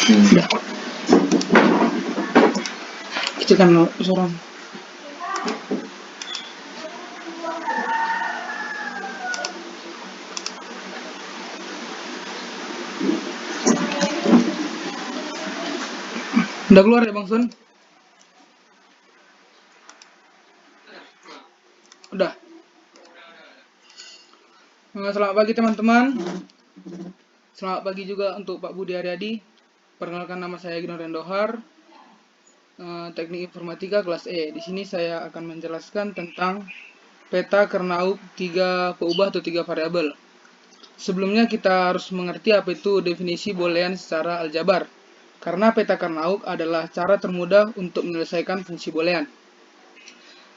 Udah. Kecilkan suara. Udah keluar ya Bang Sun? Udah. Selamat pagi teman-teman. Selamat pagi juga untuk Pak Budi Aryadi. Perkenalkan, nama saya Gino Rendohar, Teknik Informatika kelas E. Di sini saya akan menjelaskan tentang peta Kernaugh 3 peubah atau 3 variabel. Sebelumnya kita harus mengerti apa itu definisi boolean secara aljabar. Karena peta Kernaugh adalah cara termudah untuk menyelesaikan fungsi boolean.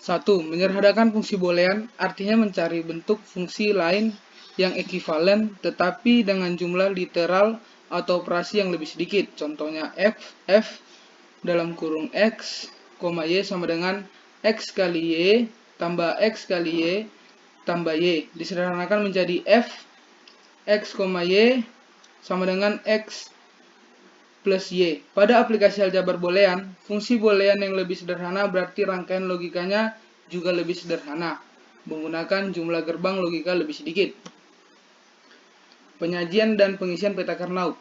1. Menyederhanakan fungsi boolean artinya mencari bentuk fungsi lain yang ekivalen tetapi dengan jumlah literal atau operasi yang lebih sedikit. Contohnya f dalam kurung x, y sama dengan x kali y tambah x kali y tambah y. Disederhanakan menjadi f x, y sama dengan x plus y. Pada aplikasi aljabar boolean, fungsi boolean yang lebih sederhana berarti rangkaian logikanya juga lebih sederhana, menggunakan jumlah gerbang logika lebih sedikit. Penyajian dan pengisian peta Kernaugh.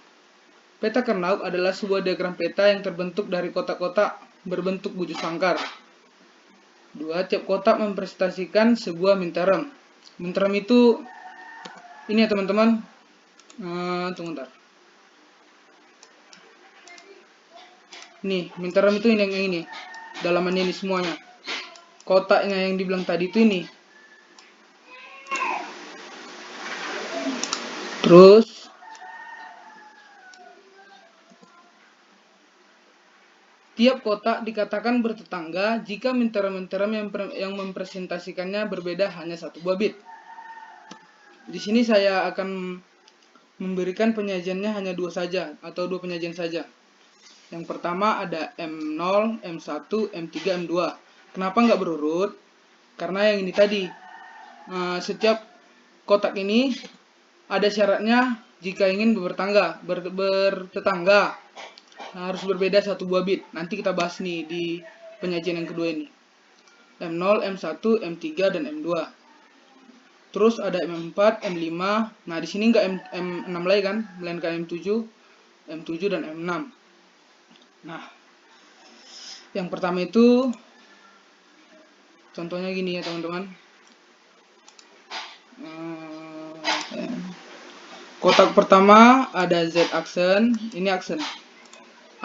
Peta Kernaugh adalah sebuah diagram peta yang terbentuk dari kotak-kotak berbentuk bujur sangkar. 2. Tiap kotak mempresentasikan sebuah minterm. Minterm itu ini ya teman-teman. Tunggu bentar. Nih, minterm itu ini yang ini. Dalamannya ini semuanya. Kotaknya yang dibilang tadi itu ini. Terus tiap kotak dikatakan bertetangga jika minterm-minterm yang mempresentasikannya berbeda hanya satu buah bit. Di sini saya akan memberikan penyajiannya hanya dua saja atau dua penyajian saja. Yang pertama ada M0, M1, M3, M2. Kenapa nggak berurut? Karena yang ini tadi, setiap kotak ini ada syaratnya jika ingin bertetangga harus berbeda satu buah bit. Nanti kita bahas nih di penyajian yang kedua ini. M0, M1, M3, dan M2. Terus ada M4, M5. Nah, di sini nggak M6 lagi kan, melainkan M7, M7 dan M6. Nah, yang pertama itu contohnya gini ya teman-teman. Kotak pertama ada Z aksen, ini aksen.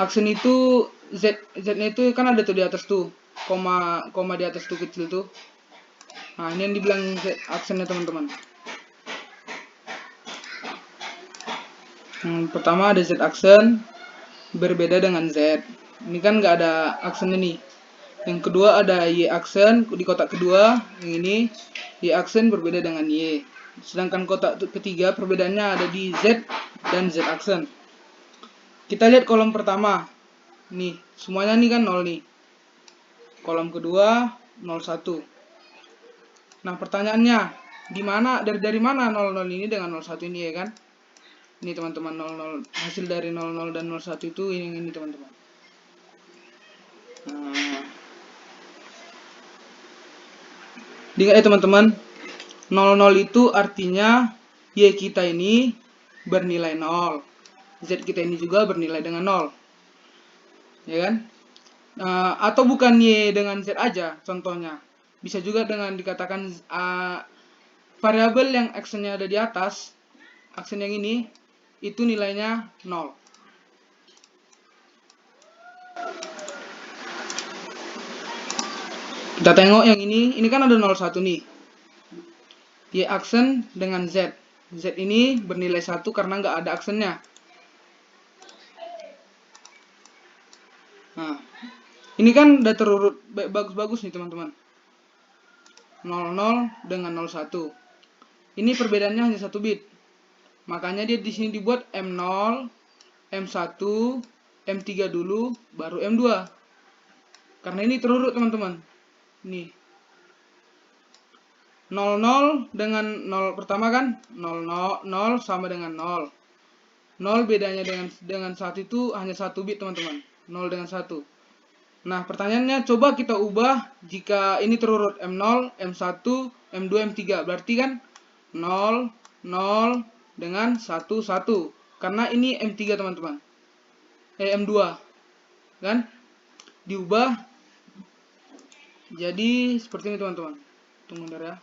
Aksen itu Z-nya itu kan ada tuh di atas tuh, koma di atas tuh kecil tuh. Nah, ini yang dibilang Z aksennya teman-teman. Pertama ada Z aksen berbeda dengan Z. Ini kan nggak ada aksennya nih. Yang kedua ada Y aksen di kotak kedua, yang ini Y aksen berbeda dengan Y. Sedangkan kotak ketiga perbedaannya ada di Z dan Z aksen. Kita lihat kolom pertama. Nih, semuanya nih kan 0 nih. Kolom kedua 01. Nah, pertanyaannya, dari mana 00 ini dengan 01 ini ya kan? Ini teman-teman, 00 hasil dari 00 dan 01 itu ini teman-teman. Nah, diingat ya teman-teman, 00 itu artinya Y kita ini bernilai 0. Z kita ini juga bernilai dengan 0. Ya kan? Atau bukan Y dengan Z aja contohnya. Bisa juga dengan dikatakan variabel yang aksennya ada di atas, aksen yang ini, itu nilainya 0. Kita tengok yang ini kan ada 01 nih. Y aksen dengan Z. Z ini bernilai 1 karena nggak ada aksennya. Nah, ini kan udah terurut bagus-bagus nih teman-teman. 00 dengan 01. Ini perbedaannya hanya 1 bit. Makanya dia di sini dibuat M0, M1, M3 dulu, baru M2. Karena ini terurut teman-teman. Nih. 00 dengan 0 pertama kan 0 sama dengan 0. 0 bedanya dengan 1 itu hanya 1 bit, teman-teman. 0 dengan 1. Nah, pertanyaannya coba kita ubah jika ini terurut M0, M1, M2, M3. Berarti kan 0, 0 dengan 1, 1. Karena ini M3, teman-teman. M2. Kan? Diubah jadi seperti ini, teman-teman. Tunggu bentar ya.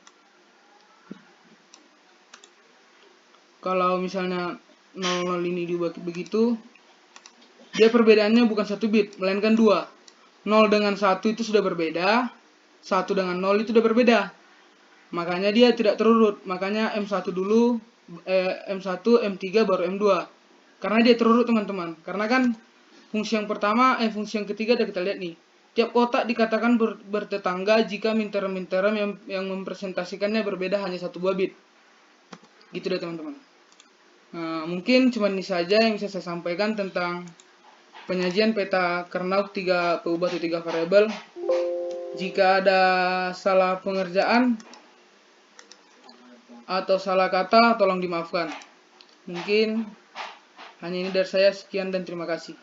Kalau misalnya 00 ini diubah begitu, dia perbedaannya bukan 1 bit, melainkan 2. 0 dengan 1 itu sudah berbeda, 1 dengan 0 itu sudah berbeda. Makanya dia tidak terurut. Makanya M1 dulu, M1, M3 baru M2. Karena dia terurut, teman-teman. Karena kan fungsi yang pertama, fungsi yang ketiga udah kita lihat nih. Tiap kotak dikatakan bertetangga jika minteran-minteran yang mempresentasikannya berbeda hanya 1 buah bit. Gitu deh, teman-teman. Nah, mungkin cuma ini saja yang bisa saya sampaikan tentang penyajian peta Karnaugh 3 peubah atau 3 variabel. Jika ada salah pengerjaan atau salah kata, tolong dimaafkan. Mungkin hanya ini dari saya. Sekian dan terima kasih.